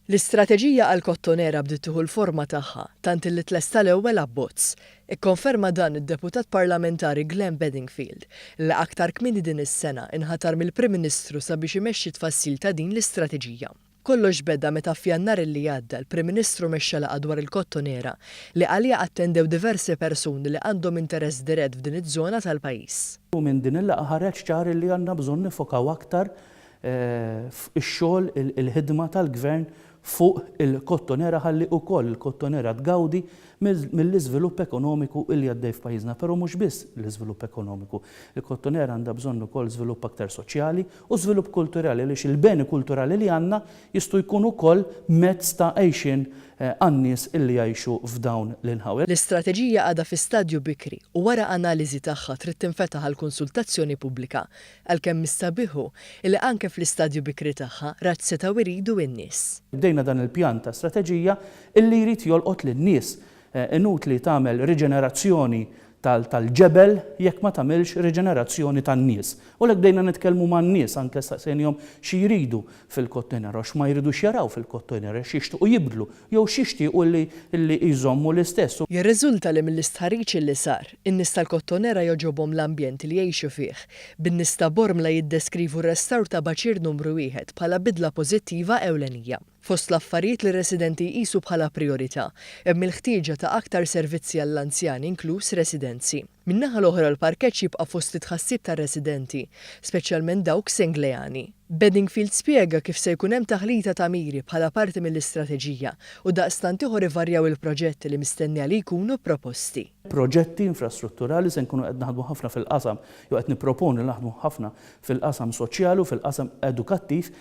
L-istrateġija għal Kottonera bdiet tieħu l-forma tagħha tant illi tlesta l-ewwel abbozz. Ikkonferma dan id-deputat parlamentari Glenn Bedingfield li aktar kmieni din is-sena inħatar mill-Prim Ministru sabiex imexxi tfassil ta' din l-istrateġija. Kollox beda meta f'Jannar li għadda l-Prim Ministru mexxa laqgħa dwar il-Kottonera li għalija attendew diversi persuni li għandhom interess dirett f'din iż-żona tal-pajjiż. U minn din il-laqgħa ħareġ ċar li għandna bżonn nifokaw aktar ix-xogħol il-ħidma tal-Gvern fuq il-Kottonera ħalli wkoll il-Kottonera tgawdi mill-iżvilupp ekonomiku li għaddej f'pajjiżna, però mhux biss l-iżvilupp ekonomiku. Il-Kottonera għandha bżonn ukoll żvilupp aktar soċjali u żvilupp kulturali għaliex il-beni kulturali li għandna jistgħu jkunu wkoll mezz ta' għejxin għan-nies illi jgħixu f'dawn l-inħawi. L-istrateġija għadha fi stadju bikri u wara analiżi tagħha trid tinfetaħ għal konsultazzjoni pubblika għalkemm mistabiħu li anke fl-istadju bikri tagħha rad setgħu jridu n-nies. Bdejna dan il-pjan ta' strateġija illi jrid jolqot lin-nies. Inutli tagħmel riġenerazzjoni tal-ġebel jekk ma tagħmilx riġenerazzjoni tan-nies. U lek bdejna nitkellmu man-nies anke staqsejnihom xi jridu fil-Kottonera x'ma jridux jaraw fil-Kottonera x'jixtiequ jibdlu jew x'jixtiequ li jżommu l-istess. Jirriżulta li mill-istħarriġ li sar, in-nies tal-Kottonera jogħġobhom l-ambjent li jgħixu fih. Bin-nies ta' Bormla jiddeskrivu r-restawr ta' Baċir numru 1 bħala bidla pożittiva ewlenija. Fost l-affarijiet li residenti jqisu bħala priorità, hemm il-ħtieġa ta' aktar servizzi għall-anzjani inkluż residenzi. Min-naħa l-oħra l-parkeġġ jibqa' fost it-tħassib tar-residenti, speċjalment dawk Senglejani. Bedingfield spjega kif se jkun hemm taħlita ta' miri bħala parti mill-istrateġija u daqstant ieħor ivarjaw il-proġetti li mistennija li jkunu proposti. Proġetti infrastrutturali se nkunu qed naħdmu ħafna fil-qasam jew qed nipproponu naħdmu ħafna fil-qasam soċjali u fil-qasam edukattiv.